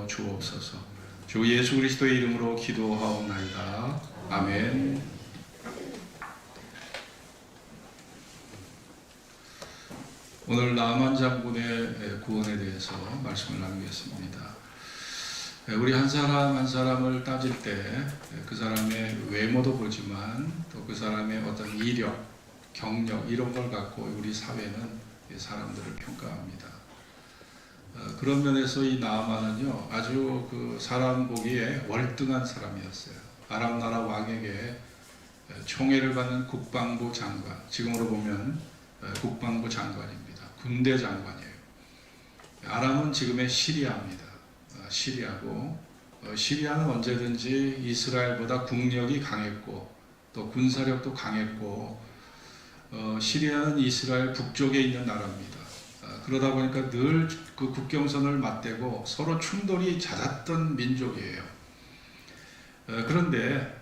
하여 주옵소서. 주 예수 그리스도의 이름으로 기도하옵나이다. 아멘. 오늘 나만 장군의 구원에 대해서 말씀을 나누겠습니다. 우리 한 사람 한 사람을 따질 때 그 사람의 외모도 보지만 또 그 사람의 어떤 이력, 경력 이런 걸 갖고 우리 사회는 사람들을 평가합니다. 그런 면에서 이 나아만은요 아주 그 사람 보기에 월등한 사람이었어요. 아람 나라 왕에게 총애를 받는 국방부 장관, 지금으로 보면 국방부 장관입니다. 군대 장관이에요. 아람은 지금의 시리아입니다. 시리아고 시리아는 언제든지 이스라엘보다 국력이 강했고 또 군사력도 강했고 시리아는 이스라엘 북쪽에 있는 나라입니다. 그러다 보니까 늘 그 국경선을 맞대고 서로 충돌이 잦았던 민족이에요. 그런데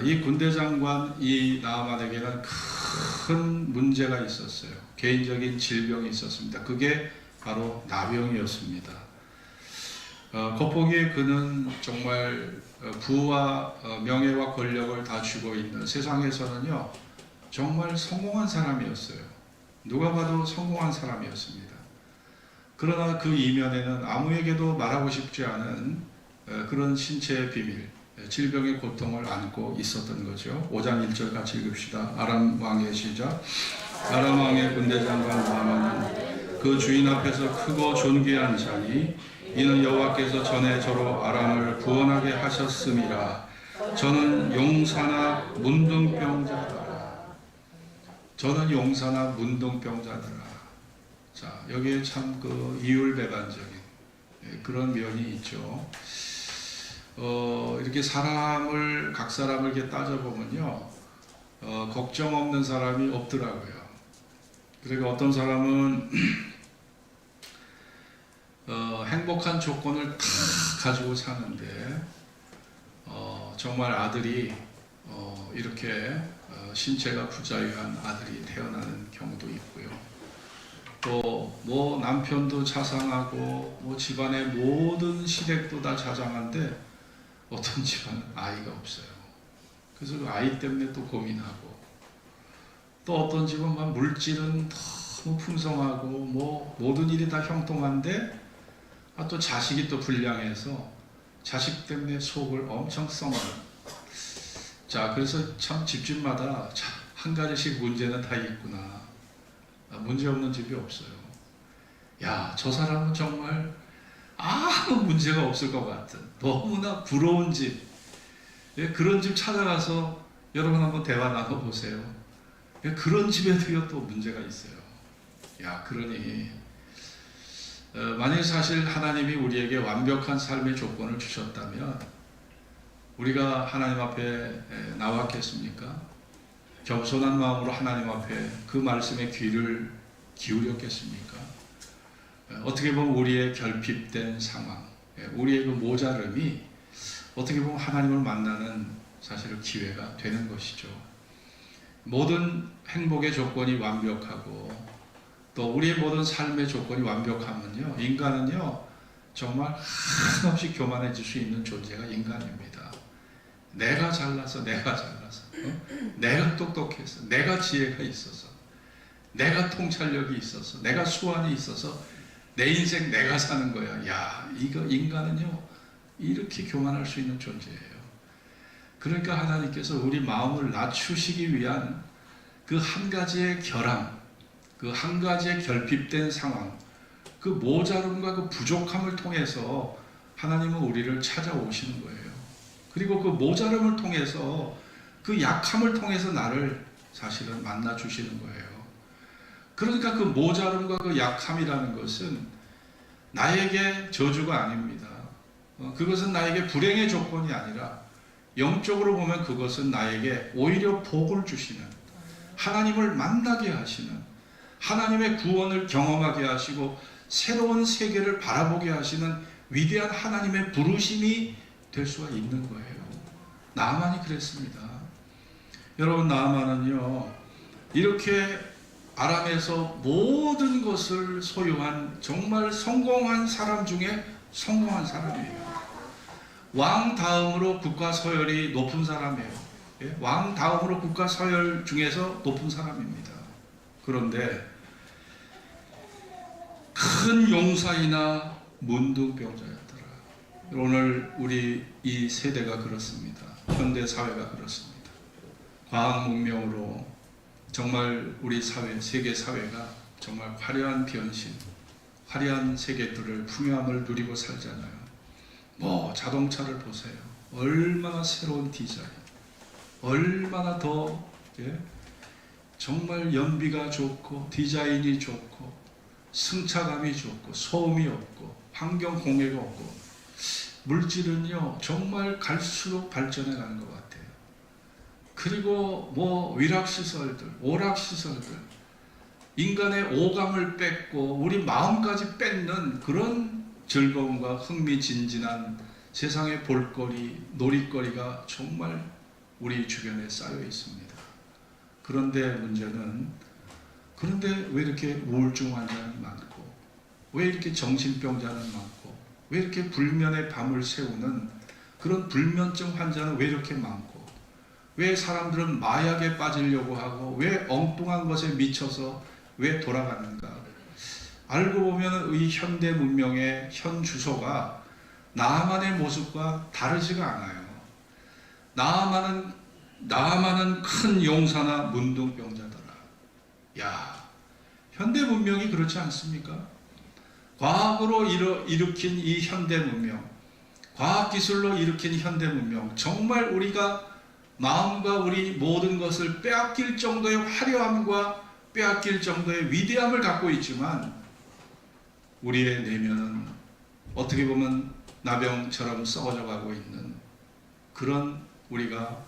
이 군대 장관 이 나아만에게는 큰 문제가 있었어요. 개인적인 질병이 있었습니다. 그게 바로 나병이었습니다. 겉보기에 그는 정말 부와 명예와 권력을 다 쥐고 있는 세상에서는요 정말 성공한 사람이었어요. 누가 봐도 성공한 사람이었습니다. 그러나 그 이면에는 아무에게도 말하고 싶지 않은 그런 신체의 비밀, 질병의 고통을 안고 있었던 거죠. 5장 1절 같이 읽읍시다. 아람 왕의 시작. 아람 왕의 군대 장관 나아만은 그 주인 앞에서 크고 존귀한 자니 이는 여호와께서 전에 저로 아람을 구원하게 하셨음이라. 저는 용사나 문둥병자더라. 저는 용사나 문둥병자더라. 자, 여기에 참 그 이율배반적인 그런 면이 있죠. 이렇게 각 사람을 이렇게 따져보면요, 걱정 없는 사람이 없더라고요. 그러니까 어떤 사람은 행복한 조건을 다 가지고 사는데 정말 아들이 이렇게 신체가 부자유한 아들이 태어나는 경우도 있고요. 또 뭐 남편도 자상하고 뭐 집안의 모든 시댁도 다 자상한데 어떤 집안은 아이가 없어요. 그래서 그 아이 때문에 또 고민하고, 또 어떤 집은 막 물질은 너무 풍성하고 뭐 모든 일이 다 형통한데 또 자식이 또 불량해서 자식 때문에 속을 엄청 썩어요. 자, 그래서 참 집집마다 한 가지씩 문제는 다 있구나. 문제 없는 집이 없어요. 야, 저 사람은 정말 아무 문제가 없을 것 같은 너무나 부러운 집. 그런 집 찾아가서 여러분 한번 대화 나눠보세요. 그런 집에도요 또 문제가 있어요. 야, 그러니 만일 사실 하나님이 우리에게 완벽한 삶의 조건을 주셨다면 우리가 하나님 앞에 나왔겠습니까? 겸손한 마음으로 하나님 앞에 그 말씀에 귀를 기울였겠습니까? 어떻게 보면 우리의 결핍된 상황, 우리의 그 모자름이 어떻게 보면 하나님을 만나는 사실은 기회가 되는 것이죠. 모든 행복의 조건이 완벽하고 또 우리의 모든 삶의 조건이 완벽하면요, 인간은요 정말 한없이 교만해질 수 있는 존재가 인간입니다. 내가 잘나서 내가 똑똑해서, 내가 지혜가 있어서, 내가 통찰력이 있어서, 내가 수완이 있어서 내 인생 내가 사는 거야. 야, 이거 인간은요 이렇게 교만할 수 있는 존재예요. 그러니까 하나님께서 우리 마음을 낮추시기 위한 그 한 가지의 결함, 그 한 가지의 결핍된 상황, 그 모자름과 그 부족함을 통해서 하나님은 우리를 찾아오시는 거예요. 그리고 그 모자름을 통해서, 그 약함을 통해서 나를 사실은 만나 주시는 거예요. 그러니까 그 모자름과 그 약함이라는 것은 나에게 저주가 아닙니다. 그것은 나에게 불행의 조건이 아니라 영적으로 보면 그것은 나에게 오히려 복을 주시는, 하나님을 만나게 하시는, 하나님의 구원을 경험하게 하시고 새로운 세계를 바라보게 하시는 위대한 하나님의 부르심이 될 수가 있는 거예요. 나아만이 그랬습니다. 여러분, 나아만은요 이렇게 아람에서 모든 것을 소유한 정말 성공한 사람 중에 성공한 사람이에요. 왕 다음으로 국가 서열이 높은 사람이에요. 예? 왕 다음으로 국가 서열 중에서 높은 사람입니다. 그런데 큰 용사이나 문둥병자였더라. 오늘 우리 이 세대가 그렇습니다. 현대 사회가 그렇습니다. 과학 문명으로 정말 우리 사회, 세계 사회가 정말 화려한 변신, 화려한 세계들을 풍요함을 누리고 살잖아요. 뭐 자동차를 보세요. 얼마나 새로운 디자인, 얼마나 더 정말 연비가 좋고 디자인이 좋고 승차감이 좋고 소음이 없고 환경 공해가 없고 물질은요 정말 갈수록 발전해 가는 것 같아요. 그리고 뭐 위락시설들, 오락시설들, 인간의 오감을 뺏고 우리 마음까지 뺏는 그런 즐거움과 흥미진진한 세상의 볼거리, 놀이거리가 정말 우리 주변에 쌓여 있습니다. 그런데 문제는 왜 이렇게 우울증 환자는 많고, 왜 이렇게 정신병자는 많고, 왜 이렇게 불면의 밤을 새우는 그런 불면증 환자는 왜 이렇게 많고, 왜 사람들은 마약에 빠지려고 하고, 왜 엉뚱한 것에 미쳐서 왜 돌아가는가? 알고 보면 이 현대 문명의 현 주소가 나만의 모습과 다르지가 않아요. 나만은 큰 용사나 문둥병자더라. 야, 현대 문명이 그렇지 않습니까? 과학으로 일으킨 이 현대 문명, 과학기술로 일으킨 현대 문명, 정말 우리가 마음과 우리 모든 것을 빼앗길 정도의 화려함과 빼앗길 정도의 위대함을 갖고 있지만 우리의 내면은 어떻게 보면 나병처럼 썩어져 가고 있는 그런 우리가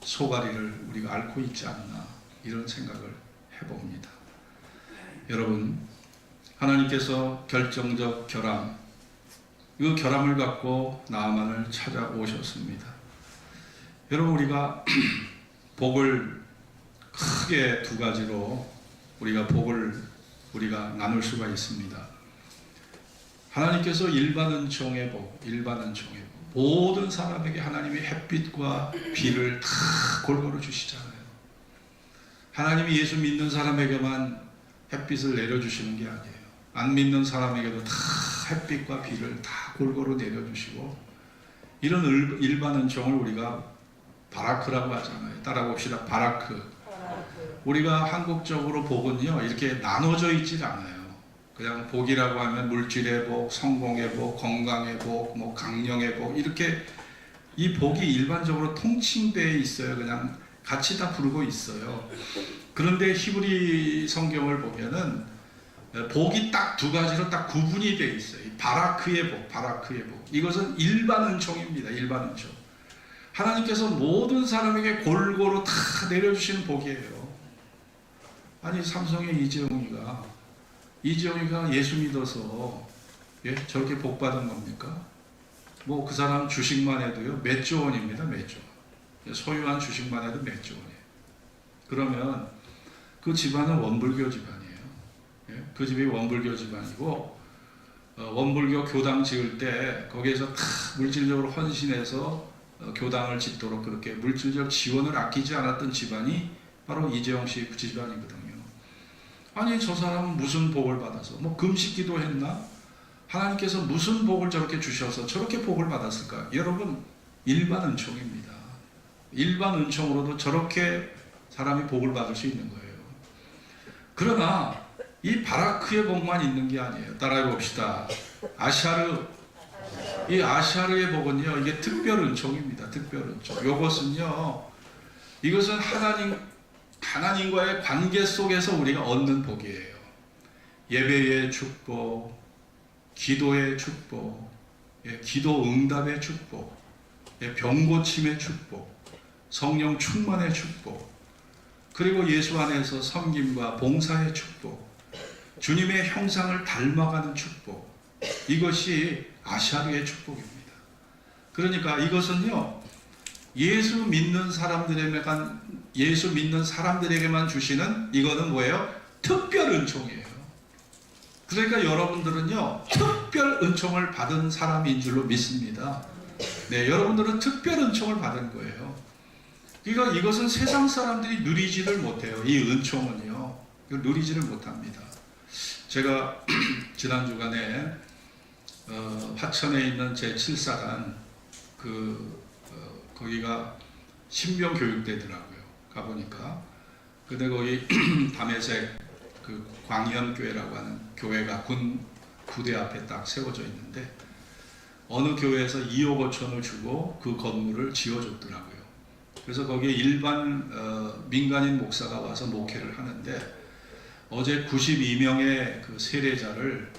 소가리를 우리가 앓고 있지 않나, 이런 생각을 해봅니다. 여러분, 하나님께서 결정적 결함, 이 결함을 갖고 나아만을 찾아오셨습니다. 여러분, 우리가 복을 크게 두 가지로 우리가 나눌 수가 있습니다. 하나님께서 일반 은총의 복, 모든 사람에게 하나님이 햇빛과 비를 다 골고루 주시잖아요. 하나님이 예수 믿는 사람에게만 햇빛을 내려주시는 게 아니에요. 안 믿는 사람에게도 다 햇빛과 비를 다 골고루 내려주시고, 이런 일반 은총을 우리가 바라크라고 하잖아요. 따라 봅시다. 바라크. 우리가 한국적으로 복은요 이렇게 나눠져 있질 않아요. 그냥 복이라고 하면 물질의 복, 성공의 복, 건강의 복, 뭐 강령의 복, 이렇게 이 복이 일반적으로 통칭되어 있어요. 그냥 같이 다 부르고 있어요. 그런데 히브리 성경을 보면은 복이 딱 두 가지로 딱 구분이 되어 있어요. 바라크의 복. 이것은 일반 은총입니다. 일반 은총. 하나님께서 모든 사람에게 골고루 다 내려주시는 복이에요. 아니, 삼성의 이재용이가 예수 믿어서 저렇게 복 받은 겁니까? 뭐 그 사람 주식만 해도요 몇 조 원입니다. 몇 조 원. 소유한 주식만 해도 몇 조 원이에요. 그러면 그 집안은 원불교 집안이에요. 그 집이 원불교 집안이고, 원불교 교당 지을 때 거기에서 다 물질적으로 헌신해서 교당을 짓도록 그렇게 물질적 지원을 아끼지 않았던 집안이 바로 이재용 씨 그 집안이거든요. 아니, 저 사람은 무슨 복을 받아서 뭐 금식기도 했나? 하나님께서 무슨 복을 저렇게 주셔서 저렇게 복을 받았을까? 여러분, 일반 은총입니다. 일반 은총으로도 저렇게 사람이 복을 받을 수 있는 거예요. 그러나 이 바라크의 복만 있는 게 아니에요. 따라해 봅시다. 이 아샤르의 복은요, 이게 특별 은총입니다. 특별 은총. 이것은 하나님과의 관계 속에서 우리가 얻는 복이에요. 예배의 축복, 기도의 축복, 기도 응답의 축복, 병고침의 축복, 성령 충만의 축복, 그리고 예수 안에서 섬김과 봉사의 축복, 주님의 형상을 닮아가는 축복, 이것이 아샤르의 축복입니다. 그러니까 이것은요, 예수 믿는 사람들에게만 주시는, 이거는 뭐예요? 특별 은총이에요. 그러니까 여러분들은요, 특별 은총을 받은 사람인 줄로 믿습니다. 네, 여러분들은 특별 은총을 받은 거예요. 그러니까 이것은 세상 사람들이 누리지를 못해요. 이 은총은요, 누리지를 못합니다. 제가 지난 주간에 화천에 있는 제 7사단 거기가 신병 교육대더라고요. 가보니까. 근데 거기 담에색 그 광현교회라고 하는 교회가 군 부대 앞에 딱 세워져 있는데, 어느 교회에서 2억 5천을 주고 그 건물을 지어줬더라고요. 그래서 거기에 일반 민간인 목사가 와서 목회를 하는데, 어제 92명의 그 세례자를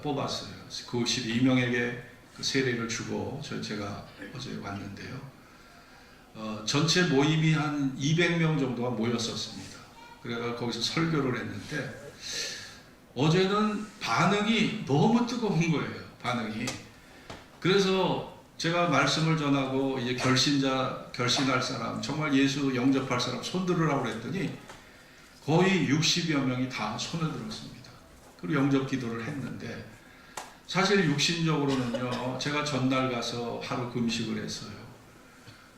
뽑았어요. 92명에게 그 세례를 주고 제가 어제 왔는데요. 전체 모임이 한 200명 정도가 모였었습니다. 그래서 거기서 설교를 했는데, 어제는 반응이 너무 뜨거운 거예요. 반응이. 그래서 제가 말씀을 전하고 이제 결신할 사람, 정말 예수 영접할 사람 손 들으라고 그랬더니 거의 60여 명이 다 손을 들었습니다. 그리고 영접 기도를 했는데, 사실 육신적으로는요, 제가 전날 가서 하루 금식을 했어요.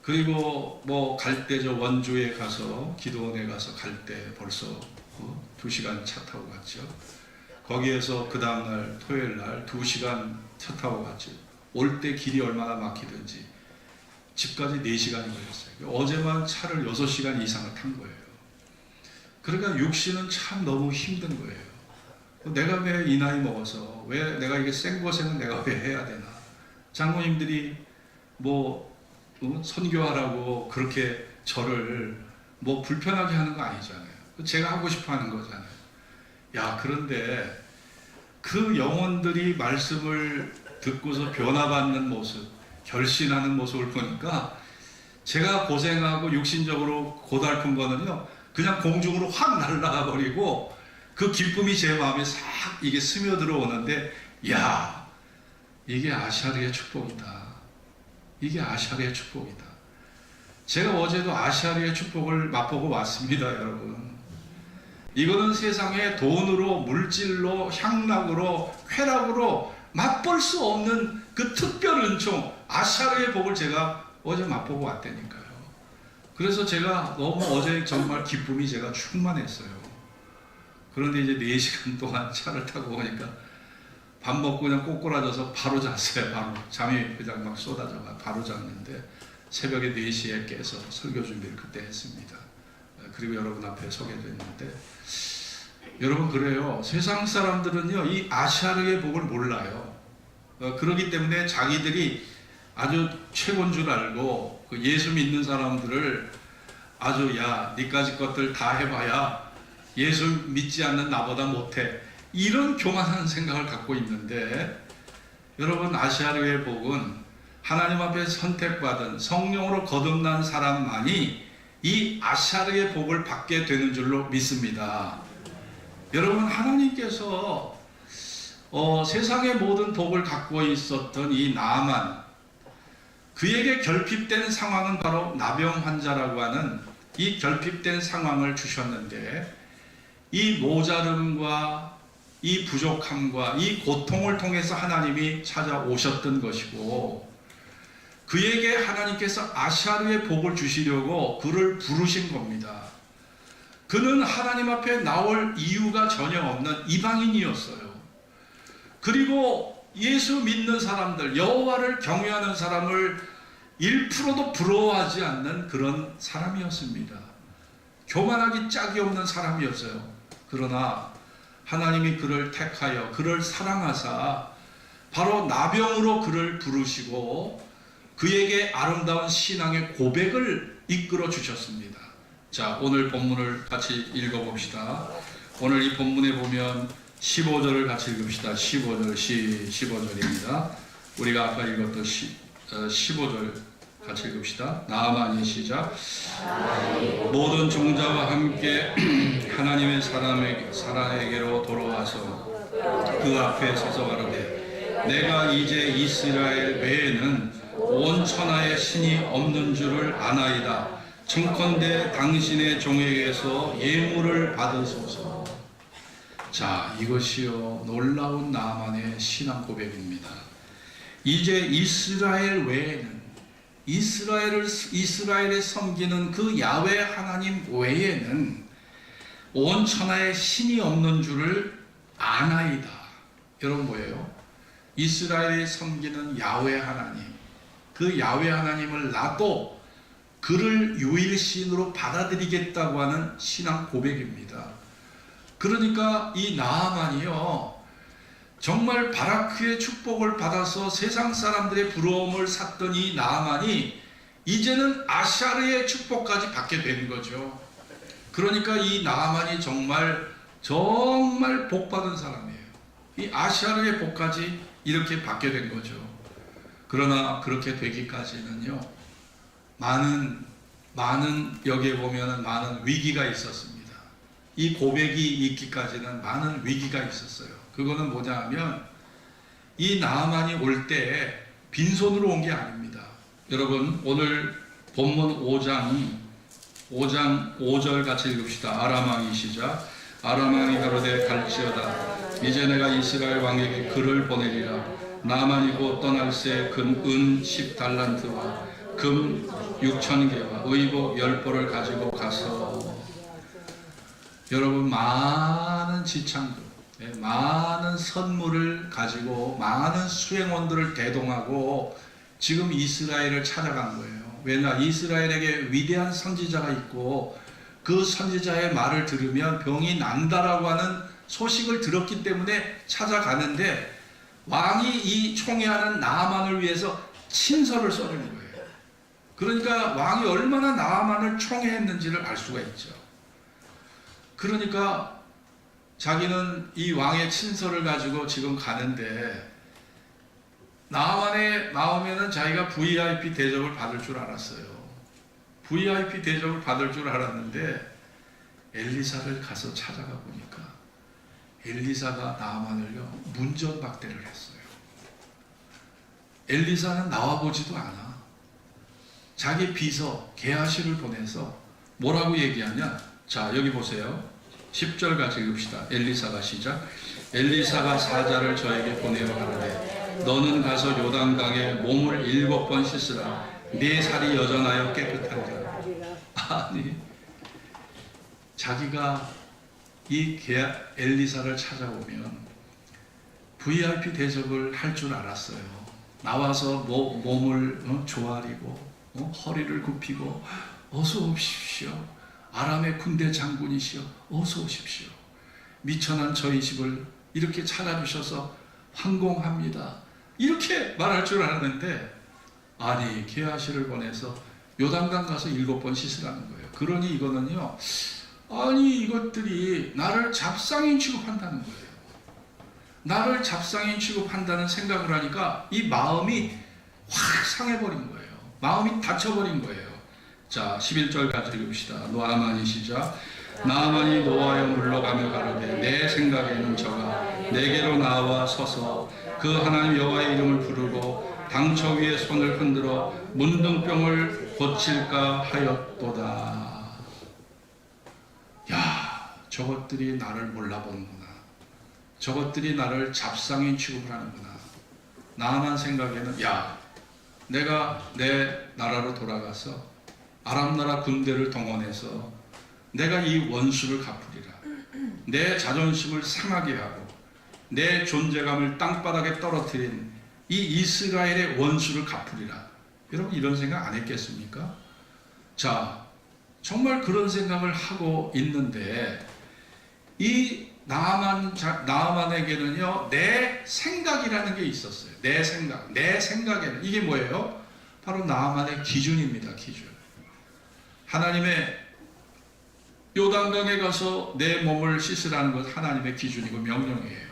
그리고 뭐 갈 때 저 원주에 가서 기도원에 가서 갈 때 벌써 2시간 차 타고 갔죠. 거기에서 그 다음날 토요일 날 2시간 차 타고 갔죠. 올 때 길이 얼마나 막히든지 집까지 4시간이 걸렸어요. 어제만 차를 6시간 이상을 탄 거예요. 그러니까 육신은 참 너무 힘든 거예요. 내가 왜 이 나이 먹어서, 왜 내가 이게 생고생은 내가 왜 해야 되나. 장로님들이 뭐 선교하라고 그렇게 저를 뭐 불편하게 하는 거 아니잖아요. 제가 하고 싶어 하는 거잖아요. 야, 그런데 그 영혼들이 말씀을 듣고서 변화받는 모습, 결신하는 모습을 보니까 제가 고생하고 육신적으로 고달픈 거는요, 그냥 공중으로 확 날아가 버리고 그 기쁨이 제 마음에 싹 이게 스며들어 오는데, 야, 이게 아샤르의 축복이다. 이게 아샤르의 축복이다. 제가 어제도 아샤르의 축복을 맛보고 왔습니다, 여러분. 이거는 세상에 돈으로, 물질로, 향락으로, 쾌락으로 맛볼 수 없는 그 특별 은총, 아샤르의 복을 제가 어제 맛보고 왔다니까요. 그래서 제가 너무 어제 정말 기쁨이 제가 충만했어요. 그런데 이제 4시간 동안 차를 타고 오니까 밥 먹고 그냥 꼬꾸라져서 바로 잤어요. 바로 잠이 그냥 막 쏟아져가 바로 잤는데, 새벽에 4시에 깨서 설교 준비를 그때 했습니다. 그리고 여러분 앞에 서게 됐는데, 여러분 그래요. 세상 사람들은요, 이 아샤르의 복을 몰라요. 그렇기 때문에 자기들이 아주 최고인 줄 알고 그 예수 믿는 사람들을 아주, 야, 니까지 것들 다 해봐야 예수 믿지 않는 나보다 못해, 이런 교만한 생각을 갖고 있는데, 여러분 아샤르의 복은 하나님 앞에 선택받은 성령으로 거듭난 사람만이 이 아샤르의 복을 받게 되는 줄로 믿습니다. 여러분, 하나님께서 세상의 모든 복을 갖고 있었던 이 나아만, 그에게 결핍된 상황은 바로 나병 환자라고 하는 이 결핍된 상황을 주셨는데, 이 모자름과 이 부족함과 이 고통을 통해서 하나님이 찾아오셨던 것이고, 그에게 하나님께서 아샤르의 복을 주시려고 그를 부르신 겁니다. 그는 하나님 앞에 나올 이유가 전혀 없는 이방인이었어요. 그리고 예수 믿는 사람들, 여호와를 경외하는 사람을 1%도 부러워하지 않는 그런 사람이었습니다. 교만하기 짝이 없는 사람이었어요. 그러나 하나님이 그를 택하여 그를 사랑하사 바로 나병으로 그를 부르시고 그에게 아름다운 신앙의 고백을 이끌어 주셨습니다. 자, 오늘 본문을 같이 읽어봅시다. 오늘 이 본문에 보면 15절을 같이 읽읍시다. 15절입니다. 우리가 아까 읽었던 15절 같이 읽읍시다. 나아만이 시작. 모든 종자와 함께 하나님의 사람에게로 돌아와서 그 앞에 서서 가로되, 내가 이제 이스라엘 외에는 온 천하에 신이 없는 줄을 아나이다. 청컨대 당신의 종에게서 예물을 받으소서. 자, 이것이요 놀라운 나만의 신앙 고백입니다. 이제 이스라엘 외에는 이스라엘을 섬기는 그 야훼 하나님 외에는 온 천하에 신이 없는 줄을 아나이다. 여러분 뭐예요? 이스라엘이 섬기는 야훼 하나님, 그 야훼 하나님을 나도 그를 유일신으로 받아들이겠다고 하는 신앙 고백입니다. 그러니까 이 나아만이요 정말 바라크의 축복을 받아서 세상 사람들의 부러움을 샀던 이 나아만이 이제는 아샤르의 축복까지 받게 된 거죠. 그러니까 이 나아만이 정말 복 받은 사람이에요. 이 아샤르의 복까지 이렇게 받게 된 거죠. 그러나 그렇게 되기까지는요 많은 여기에 보면은 많은 위기가 있었습니다. 이 고백이 있기까지는 많은 위기가 있었어요. 그거는 뭐냐 하면 이 나아만이 올 때 빈손으로 온 게 아닙니다. 여러분 오늘 본문 5장 5절 같이 읽읍시다. 아람 왕이 시작. 아람 왕이 가로되 갈지어다. 이제 내가 이스라엘 왕에게 글을 보내리라. 나아만이 곧 떠날새 은 10달란트와 금 6,000개와 의복 10벌을 가지고 가서 여러분 많은 지창들, 많은 선물을 가지고 많은 수행원들을 대동하고 지금 이스라엘을 찾아간 거예요. 왜냐 이스라엘에게 위대한 선지자가 있고 그 선지자의 말을 들으면 병이 난다라고 하는 소식을 들었기 때문에 찾아가는데 왕이 이 총애하는 나아만을 위해서 친서를 써주는 거예요. 그러니까 왕이 얼마나 나아만을 총애했는지를 알 수가 있죠. 그러니까 자기는 이 왕의 친서를 가지고 지금 가는데 나아만의 마음에는 자기가 VIP 대접을 받을 줄 알았어요. VIP 대접을 받을 줄 알았는데 엘리사를 가서 찾아가 보니까 엘리사가 나아만을요 문전박대를 했어요. 엘리사는 나와보지도 않아. 자기 비서 게하시를 보내서 뭐라고 얘기하냐. 자 여기 보세요. 10절 같이 읽읍시다. 엘리사가 시작. 엘리사가 사자를 저에게 보내어 가라되 너는 가서 요단강에 몸을 7번 씻으라. 네 살이 여전하여 깨끗하리라. 아니 자기가 이 엘리사를 찾아오면 VIP 대접을 할 줄 알았어요. 나와서 몸을 조아리고 허리를 굽히고 어서 오십시오. 아람의 군대 장군이시여 어서 오십시오. 미천한 저희 집을 이렇게 찾아주셔서 황공합니다. 이렇게 말할 줄 알았는데 아니 게하시를 보내서 요단강 가서 7번 씻으라는 거예요. 그러니 이거는요 아니 이것들이 나를 잡상인 취급한다는 거예요. 나를 잡상인 취급한다는 생각을 하니까 이 마음이 확 상해버린 거예요. 마음이 닫혀버린 거예요. 자 11절 같이 읽읍시다. 나아만이 시작. 나아만이 노하여 물러가며 가로되 내 생각에는 저가 내게로 나와 서서 그 하나님 여호와의 이름을 부르고 당처 위에 손을 흔들어 문둥병을 고칠까 하였도다. 야 저것들이 나를 몰라보는구나. 저것들이 나를 잡상인 취급을 하는구나. 나만 생각에는 야 내가 내 나라로 돌아가서 아람 나라 군대를 동원해서 내가 이 원수를 갚으리라. 내 자존심을 상하게 하고 내 존재감을 땅바닥에 떨어뜨린 이 이스라엘의 원수를 갚으리라. 여러분 이런 생각 안 했겠습니까? 자 정말 그런 생각을 하고 있는데 이 나아만에게는요 내 생각이라는 게 있었어요. 내 생각에는 이게 뭐예요? 바로 나아만의 기준입니다. 기준. 하나님의 요단강에 가서 내 몸을 씻으라는 것 하나님의 기준이고 명령이에요.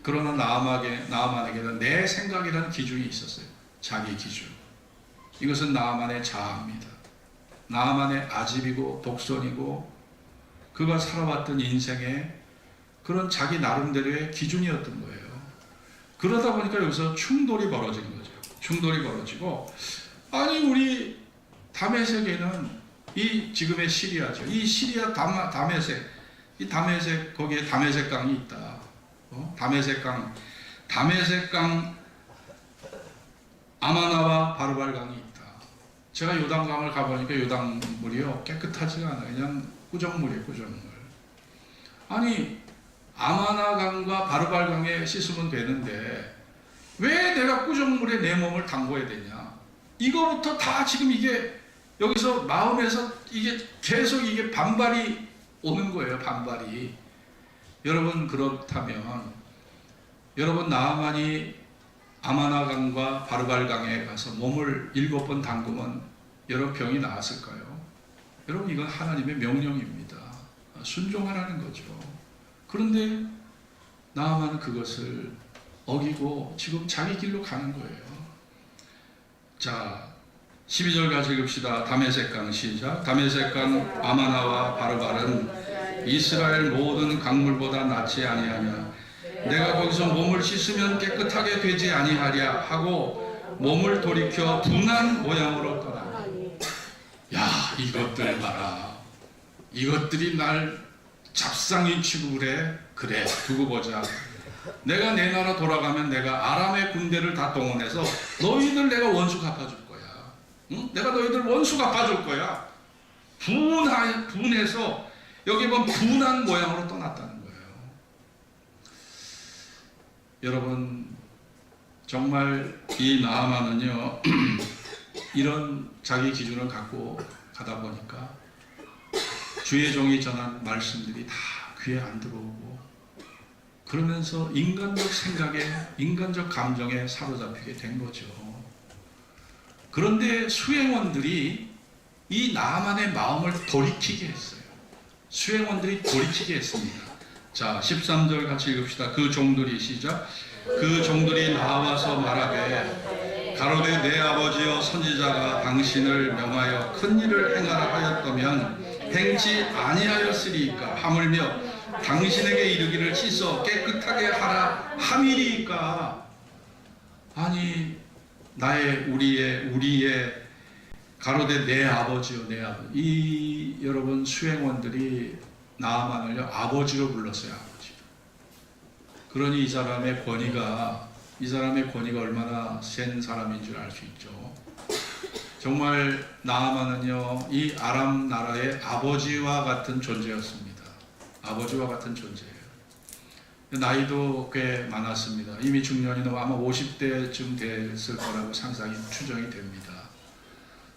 그러나 나아만에게는 내 생각이라는 기준이 있었어요. 자기 기준. 이것은 나아만의 자아입니다. 나아만의 아집이고 독선이고 그가 살아왔던 인생의 그런 자기 나름대로의 기준이었던 거예요. 그러다 보니까 여기서 충돌이 벌어진 거죠. 충돌이 벌어지고 아니 우리 다메섹에는 이 지금의 시리아죠. 이 시리아 다메섹 이 다메섹, 거기에 다메섹 강이 있다. 다메섹 강, 아마나와 바르발 강이 있다. 제가 요단강을 가보니까 요단물이요 깨끗하지가 않아. 그냥 꾸정물이에요, 꾸정물. 아니 아마나 강과 바르발 강에 씻으면 되는데 왜 내가 꾸정물에 내 몸을 담궈야 되냐? 이거부터 다 지금 이게 여기서 마음에서 이게 계속 이게 반발이 오는 거예요, 반발이. 여러분 그렇다면 여러분 나아만이 아마나강과 바르발강에 가서 몸을 7번 담그면 여러 병이 나았을까요? 여러분 이건 하나님의 명령입니다. 순종하라는 거죠. 그런데 나아만은 그것을 어기고 지금 자기 길로 가는 거예요. 자, 12절 같이 읽읍시다. 다메섹강 시작. 다메섹강 아마나와 바르발은 이스라엘 모든 강물보다 낫지 아니하냐. 내가 거기서 몸을 씻으면 깨끗하게 되지 아니하랴 하고 몸을 돌이켜 분한 모양으로 떠나. 야, 이것들 봐라. 이것들이 날 잡상인 취급을 해. 그래, 두고 보자. 내가 내 나라 돌아가면 내가 아람의 군대를 다 동원해서 너희들 내가 원수 갚아줄 거야. 응? 내가 너희들 원수 갚아줄 거야. 분해서 여기 보면 분한 모양으로 떠났다는 거예요. 여러분 정말 이 나아만은요 이런 자기 기준을 갖고 가다 보니까 주의 종이 전한 말씀들이 다 귀에 안 들어오고 그러면서 인간적 생각에 인간적 감정에 사로잡히게 된 거죠. 그런데 수행원들이 이 나아만의 마음을 돌이키게 했어요. 수행원들이 돌이키게 했습니다. 자, 13절 같이 읽읍시다. 그 종들이 시작. 그 종들이 나와서 말하되 가로되 내 아버지여 선지자가 당신을 명하여 큰 일을 행하라 하였다면 행치 아니하였으리이까. 하물며 당신에게 이르기를 씻어 깨끗하게 하라 함이리이까. 아니 우리의 가로되 내 아버지요 내 아버지. 이 여러분 수행원들이 나아만을요 아버지로 불렀어요. 아버지. 그러니 이 사람의 권위가 얼마나 센 사람인 줄 알 수 있죠. 정말 나아만은요 이 아람 나라의 아버지와 같은 존재였습니다. 아버지와 같은 존재예요. 나이도 꽤 많았습니다. 이미 중년이 넘어 아마 50대쯤 됐을 거라고 추정이 됩니다.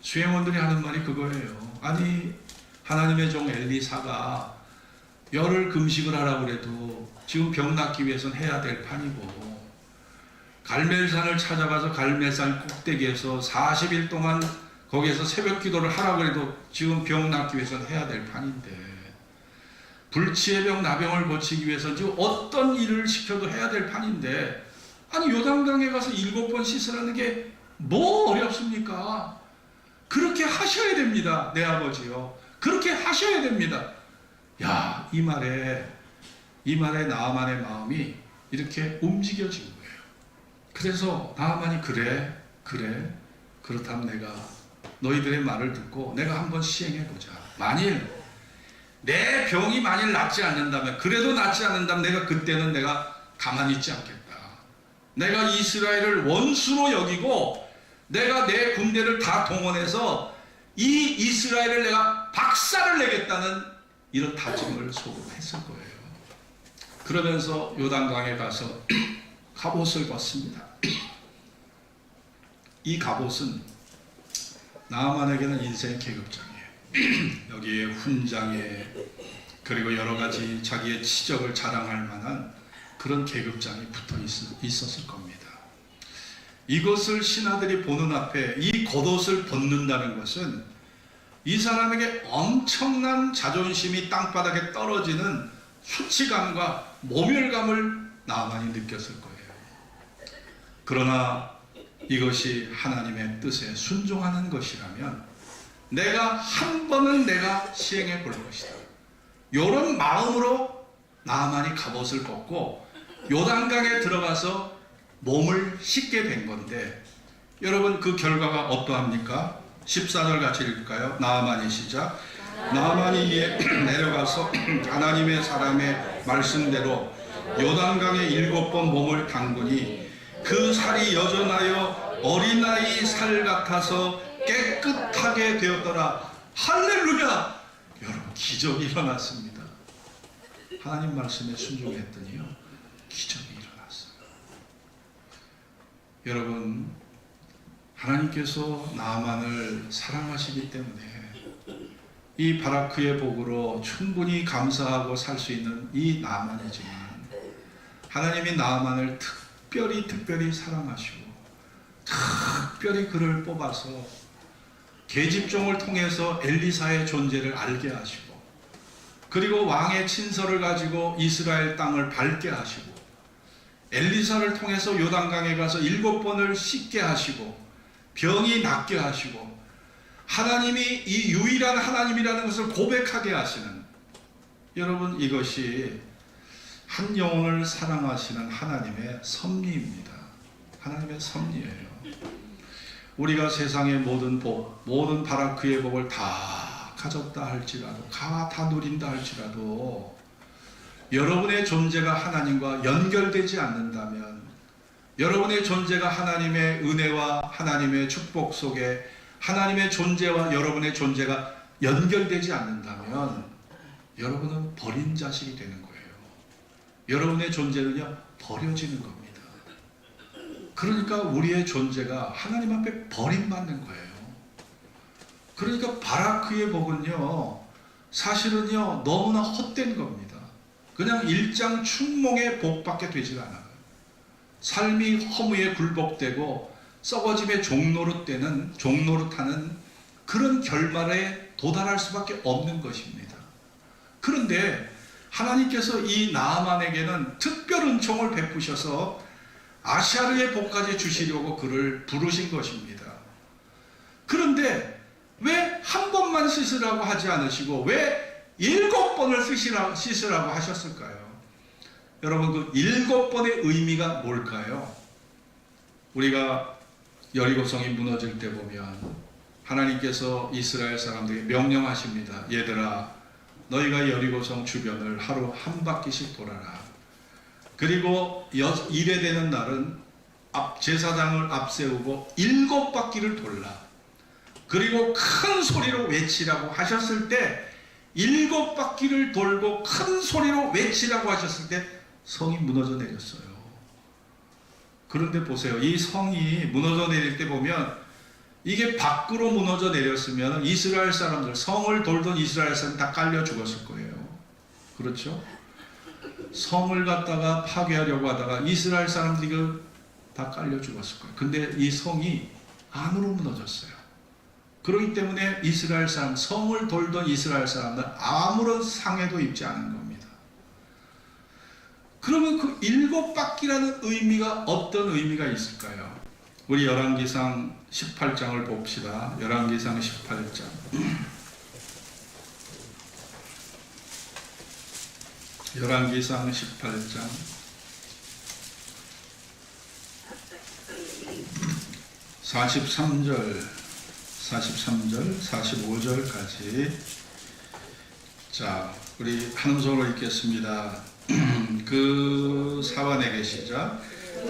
수행원들이 하는 말이 그거예요. 아니 하나님의 종 엘리사가 열흘 금식을 하라고 해도 지금 병 낫기 위해서는 해야 될 판이고 갈멜산을 찾아가서 갈멜산 꼭대기에서 40일 동안 거기에서 새벽 기도를 하라고 해도 지금 병 낫기 위해서는 해야 될 판인데 불치의 병 나병을 고치기 위해서 지금 어떤 일을 시켜도 해야 될 판인데 아니 요단강에 가서 7번 씻으라는 게 뭐 어렵습니까? 그렇게 하셔야 됩니다. 내 아버지요. 그렇게 하셔야 됩니다. 야, 이 말에 나아만의 마음이 이렇게 움직여진 거예요. 그래서 나아만이 그렇다면 내가 너희들의 말을 듣고 내가 한번 시행해보자. 만일 내 병이 낫지 않는다면 그래도 낫지 않는다면 내가 그때는 내가 가만히 있지 않겠다. 내가 이스라엘을 원수로 여기고 내가 내 군대를 다 동원해서 이 이스라엘을 내가 박살을 내겠다는 이런 다짐을 속으로 했을 거예요. 그러면서 요단강에 가서 갑옷을 벗습니다. 이 갑옷은 나아만에게는 인생의 계급장이에요. 여기에 훈장에 그리고 여러 가지 자기의 치적을 자랑할 만한 그런 계급장이 붙어 있었을 겁니다. 이것을 신하들이 보는 앞에 이 겉옷을 벗는다는 것은 이 사람에게 엄청난 자존심이 땅바닥에 떨어지는 수치감과 모멸감을 나아만이 느꼈을 거예요. 그러나 이것이 하나님의 뜻에 순종하는 것이라면 내가 한 번은 내가 시행해 볼 것이다. 이런 마음으로 나아만이 갑옷을 벗고 요단강에 들어가서 몸을 씻게 된 건데 여러분 그 결과가 어떠합니까? 14절 같이 읽을까요? 나아만이 시작. 나만이 내려가서 하나님의 사람의 말씀대로 요단강에 7번 몸을 담그니 그 살이 여전하여 어린아이 살 같아서 깨끗하게 되었더라. 할렐루야! 여러분, 기적이 일어났습니다. 하나님 말씀에 순종했더니요, 기적이 일어났어요. 여러분, 하나님께서 나만을 사랑하시기 때문에 이 바라크의 복으로 충분히 감사하고 살 수 있는 이 나만이지만, 하나님이 나만을 특별히 사랑하시고 특별히 그를 뽑아서 계집종을 통해서 엘리사의 존재를 알게 하시고, 그리고 왕의 친서를 가지고 이스라엘 땅을 밟게 하시고, 엘리사를 통해서 요단강에 가서 7번을 씻게 하시고, 병이 낫게 하시고, 하나님이 이 유일한 하나님이라는 것을 고백하게 하시는, 여러분, 이것이 한 영혼을 사랑하시는 하나님의 섭리입니다. 하나님의 섭리예요. 우리가 세상의 모든 복, 모든 바라크의 복을 다 가졌다 할지라도, 다 누린다 할지라도, 여러분의 존재가 하나님과 연결되지 않는다면, 여러분의 존재가 하나님의 은혜와 하나님의 축복 속에 하나님의 존재와 여러분의 존재가 연결되지 않는다면 여러분은 버린 자식이 되는 거예요. 여러분의 존재는요, 버려지는 겁니다. 그러니까 우리의 존재가 하나님 앞에 버림받는 거예요. 그러니까 바라크의 복은요, 사실은요, 너무나 헛된 겁니다. 그냥 일장 충몽의 복밖에 되질 않아요. 삶이 허무에 굴복되고 썩어짐의 종노릇하는 그런 결말에 도달할 수밖에 없는 것입니다. 그런데 하나님께서 이 나아만에게는 특별 은총을 베푸셔서 아샤르의 복까지 주시려고 그를 부르신 것입니다. 그런데 왜 한 번만 씻으라고 하지 않으시고 왜 7번을 씻으라고 하셨을까요? 여러분, 그 7번의 의미가 뭘까요? 우리가 여리고성이 무너질 때 보면 하나님께서 이스라엘 사람들에게 명령하십니다. 얘들아, 너희가 여리고성 주변을 하루 한 바퀴씩 돌아라. 그리고 일에 되는 날은 제사장을 앞세우고 7바퀴를 돌라. 그리고 큰 소리로 외치라고 하셨을 때, 7바퀴를 돌고 큰 소리로 외치라고 하셨을 때 성이 무너져 내렸어요. 그런데 보세요. 이 성이 무너져 내릴 때 보면, 이게 밖으로 무너져 내렸으면 이스라엘 사람들, 성을 돌던 이스라엘 사람들 다 깔려 죽었을 거예요. 그렇죠? 성을 갖다가 파괴하려고 하다가 이스라엘 사람들이 다 깔려 죽었을 거예요. 근데 이 성이 안으로 무너졌어요. 그렇기 때문에 이스라엘 사람, 성을 돌던 이스라엘 사람들 아무런 상해도 입지 않은 겁니다. 그러면 그 7바퀴라는 의미가 어떤 의미가 있을까요? 우리 열왕기상 18장을 봅시다. 열왕기상 18장. 열왕기상 18장 43절 45절까지. 자, 우리 한 소로 읽겠습니다. 그 사환에게 시작.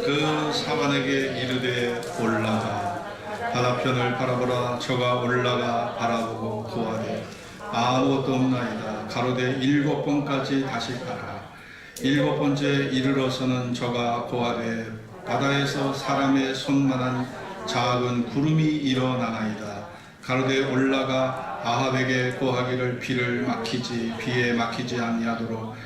그 사환에게 이르되 올라가 바다편을 바라보라. 저가 올라가 바라보고 구하되 아무것도 없나이다. 가로되 7번까지 다시 가라. 7번째 이르러서는 저가 구하되 바다에서 사람의 손만한 작은 구름이 일어나나이다. 가로되 올라가 아합에게 고하기를 비에 막히지 아니하도록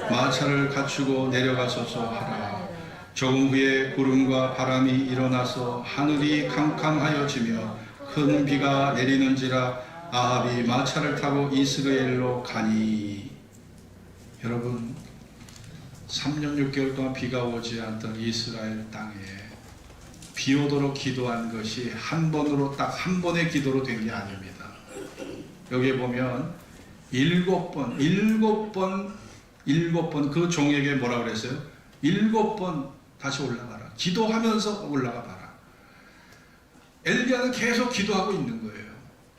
마차를 갖추고 내려가소서 하라. 조금 후에 구름과 바람이 일어나서 하늘이 캄캄하여지며 큰 비가 내리는지라 아합이 마차를 타고 이스라엘로 가니. 여러분, 3년 6개월 동안 비가 오지 않던 이스라엘 땅에 비 오도록 기도한 것이 한 번으로, 딱 한 번의 기도로 된 게 아닙니다. 여기에 보면 7번 그 종에게 뭐라 그랬어요? 7번 다시 올라가라. 기도하면서 올라가 봐라. 엘리야는 계속 기도하고 있는 거예요.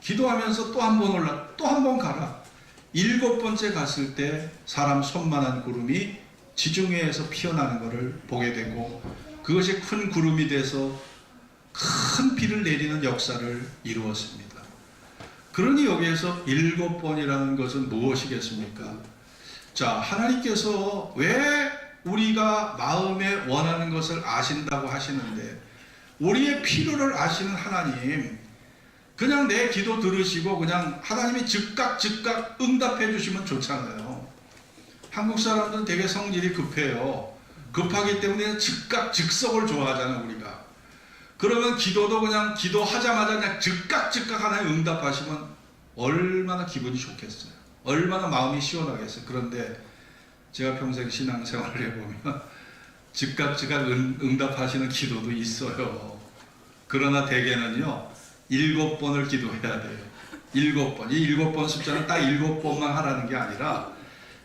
기도하면서 또 한 번 올라, 또 한 번 가라. 7번째 갔을 때 사람 손만한 구름이 지중해에서 피어나는 것을 보게 되고, 그것이 큰 구름이 돼서 큰 비를 내리는 역사를 이루었습니다. 그러니 여기에서 7번이라는 것은 무엇이겠습니까? 자, 하나님께서 왜 우리가 마음에 원하는 것을 아신다고 하시는데, 우리의 필요를 아시는 하나님, 그냥 내 기도 들으시고 그냥 하나님이 즉각 응답해 주시면 좋잖아요. 한국 사람들은 되게 성질이 급해요. 급하기 때문에 즉석을 좋아하잖아요, 우리가. 그러면 기도도 그냥 기도하자마자 그냥 즉각 하나님 응답하시면 얼마나 기분이 좋겠어요. 얼마나 마음이 시원하겠어요. 그런데 제가 평생 신앙생활을 해보면 즉각 응답하시는 기도도 있어요. 그러나 대개는요, 7번을 기도해야 돼요. 7번. 이 7번 숫자는 딱 7번만 하라는 게 아니라,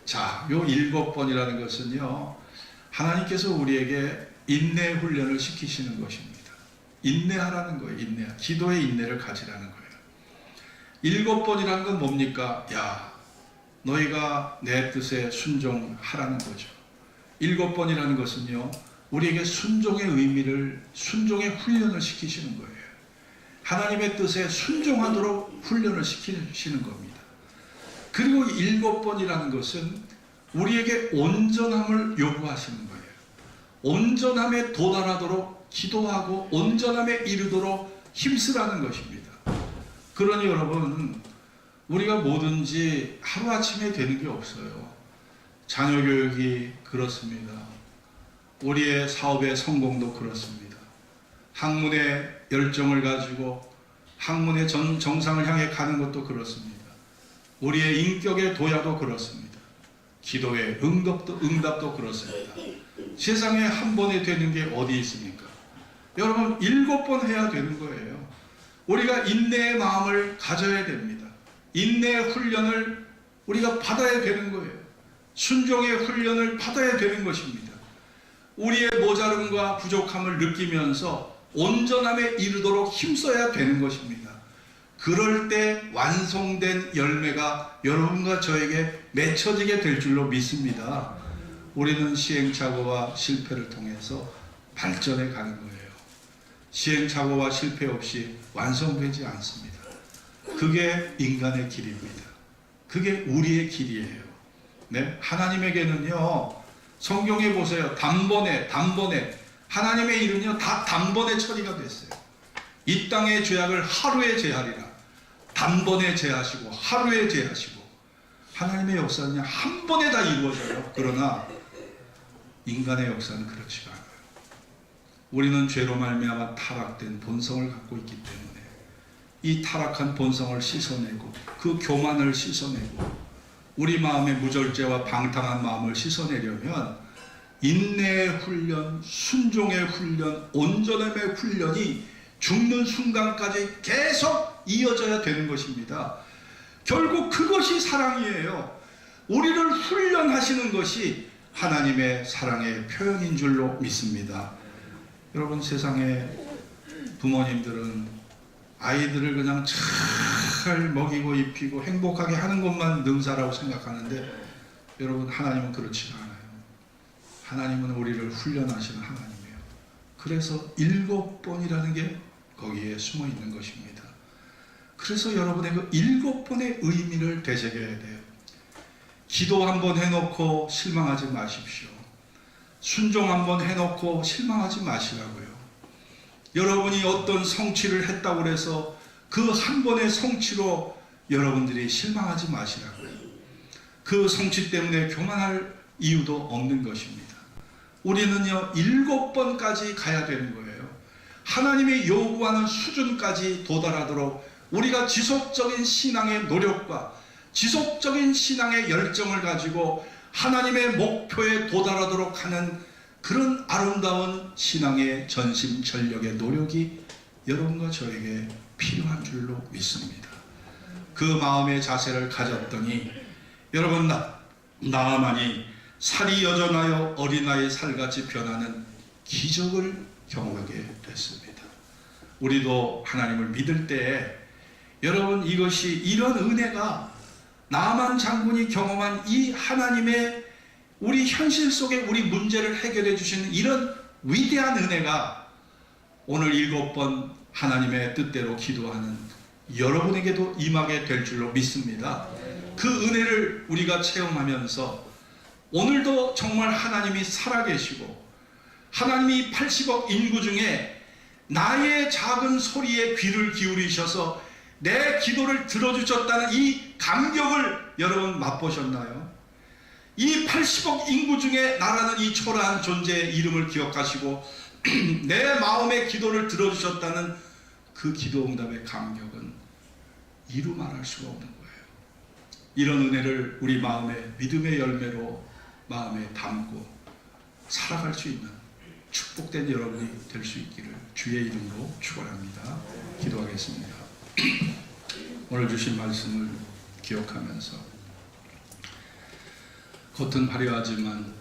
자, 요 7번이라는 것은요, 하나님께서 우리에게 인내 훈련을 시키시는 것입니다. 인내하라는 거예요. 인내. 기도의 인내를 가지라는 거예요. 7번이라는 건 뭡니까? 야, 너희가 내 뜻에 순종하라는 거죠. 7번이라는 것은요, 우리에게 순종의 의미를, 순종의 훈련을 시키시는 거예요. 하나님의 뜻에 순종하도록 훈련을 시키시는 겁니다. 그리고 7번이라는 것은 우리에게 온전함을 요구하시는 거예요. 온전함에 도달하도록 기도하고 온전함에 이르도록 힘쓰라는 것입니다. 그러니 여러분, 우리가 뭐든지 하루아침에 되는 게 없어요. 자녀 교육이 그렇습니다. 우리의 사업의 성공도 그렇습니다. 학문의 열정을 가지고 학문의 정상을 향해 가는 것도 그렇습니다. 우리의 인격의 도야도 그렇습니다. 기도의 응답도 그렇습니다. 세상에 한 번에 되는 게 어디 있습니까? 여러분, 7번 해야 되는 거예요. 우리가 인내의 마음을 가져야 됩니다. 인내의 훈련을 우리가 받아야 되는 거예요. 순종의 훈련을 받아야 되는 것입니다. 우리의 모자름과 부족함을 느끼면서 온전함에 이르도록 힘써야 되는 것입니다. 그럴 때 완성된 열매가 여러분과 저에게 맺혀지게 될 줄로 믿습니다. 우리는 시행착오와 실패를 통해서 발전해 가는 거예요. 시행착오와 실패 없이 완성되지 않습니다. 그게 인간의 길입니다. 그게 우리의 길이에요. 네? 하나님에게는요, 성경에 보세요. 단번에 하나님의 일은요, 다 단번에 처리가 됐어요. 이 땅의 죄악을 하루에 제하리라. 단번에 제하시고 하루에 제하시고. 하나님의 역사는 한 번에 다 이루어져요. 그러나 인간의 역사는 그렇지가 않아요. 우리는 죄로 말미암아 타락된 본성을 갖고 있기 때문에 이 타락한 본성을 씻어내고 그 교만을 씻어내고 우리 마음의 무절제와 방탕한 마음을 씻어내려면 인내의 훈련, 순종의 훈련, 온전함의 훈련이 죽는 순간까지 계속 이어져야 되는 것입니다. 결국 그것이 사랑이에요. 우리를 훈련하시는 것이 하나님의 사랑의 표현인 줄로 믿습니다. 여러분, 세상에 부모님들은 아이들을 그냥 잘 먹이고 입히고 행복하게 하는 것만 능사라고 생각하는데, 여러분, 하나님은 그렇지 않아요. 하나님은 우리를 훈련하시는 하나님이에요. 그래서 7번이라는 게 거기에 숨어 있는 것입니다. 그래서 여러분의 그 7번의 의미를 되새겨야 돼요. 기도 한번 해놓고 실망하지 마십시오. 순종 한번 해놓고 실망하지 마시라고요. 여러분이 어떤 성취를 했다고 해서 그 한 번의 성취로 여러분들이 실망하지 마시라고요. 그 성취 때문에 교만할 이유도 없는 것입니다. 우리는요, 7번까지 가야 되는 거예요. 하나님이 요구하는 수준까지 도달하도록 우리가 지속적인 신앙의 노력과 지속적인 신앙의 열정을 가지고 하나님의 목표에 도달하도록 하는 그런 아름다운 신앙의 전심전력의 노력이 여러분과 저에게 필요한 줄로 믿습니다. 그 마음의 자세를 가졌더니 여러분, 나아만이 살이 여전하여 어린아이 살같이 변하는 기적을 경험하게 됐습니다. 우리도 하나님을 믿을 때 여러분, 이것이 이런 은혜가 나만 장군이 경험한 이 하나님의 우리 현실 속에 우리 문제를 해결해 주시는 이런 위대한 은혜가 오늘 7번 하나님의 뜻대로 기도하는 여러분에게도 임하게 될 줄로 믿습니다. 그 은혜를 우리가 체험하면서 오늘도 정말 하나님이 살아계시고 하나님이 80억 인구 중에 나의 작은 소리에 귀를 기울이셔서 내 기도를 들어주셨다는 이 감격을 여러분 맛보셨나요? 이 80억 인구 중에 나라는 이 초라한 존재의 이름을 기억하시고 내 마음의 기도를 들어주셨다는 그 기도 응답의 감격은 이루 말할 수가 없는 거예요. 이런 은혜를 우리 마음의 믿음의 열매로 마음에 담고 살아갈 수 있는 축복된 여러분이 될 수 있기를 주의 이름으로 축원합니다. 기도하겠습니다. 오늘 주신 말씀을 기억하면서 겉은 화려하지만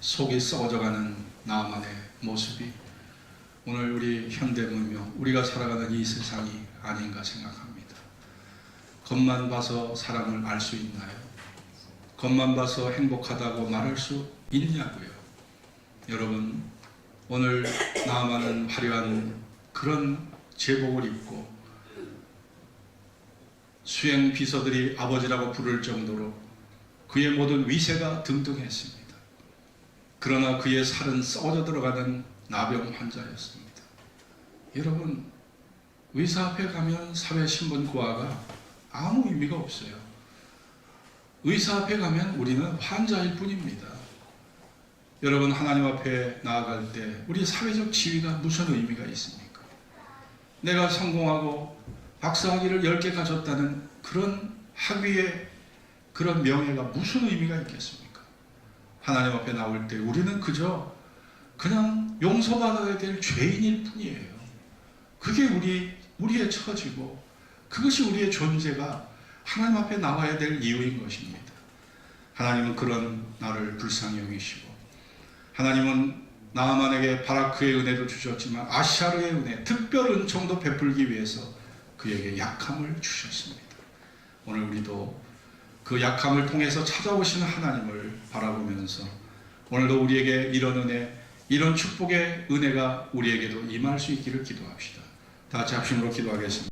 속이 썩어져가는 나만의 모습이 오늘 우리 현대문명, 우리가 살아가는 이 세상이 아닌가 생각합니다. 겉만 봐서 사람을 알 수 있나요? 겉만 봐서 행복하다고 말할 수 있냐고요? 여러분, 오늘 나만은 화려한 그런 제복을 입고 수행 비서들이 아버지라고 부를 정도로 그의 모든 위세가 등등했습니다. 그러나 그의 살은 썩어져 들어가는 나병 환자였습니다. 여러분, 의사 앞에 가면 사회신분 고하가 아무 의미가 없어요. 의사 앞에 가면 우리는 환자일 뿐입니다. 여러분, 하나님 앞에 나아갈 때 우리 사회적 지위가 무슨 의미가 있습니까? 내가 성공하고 박사학위를 10개 가졌다는 그런 학위의 그런 명예가 무슨 의미가 있겠습니까? 하나님 앞에 나올 때 우리는 그냥 용서받아야 될 죄인일 뿐이에요. 그게 우리의 처지고 그것이 우리의 존재가 하나님 앞에 나와야 될 이유인 것입니다. 하나님은 그런 나를 불쌍히 여기시고 하나님은 나아만에게 바라크의 은혜도 주셨지만 아시아르의 은혜, 특별 은총도 베풀기 위해서 그에게 약함을 주셨습니다. 오늘 우리도 그 약함을 통해서 찾아오시는 하나님을 바라보면서 오늘도 우리에게 이런 은혜, 이런 축복의 은혜가 우리에게도 임할 수 있기를 기도합시다. 다 같이 합심으로 기도하겠습니다.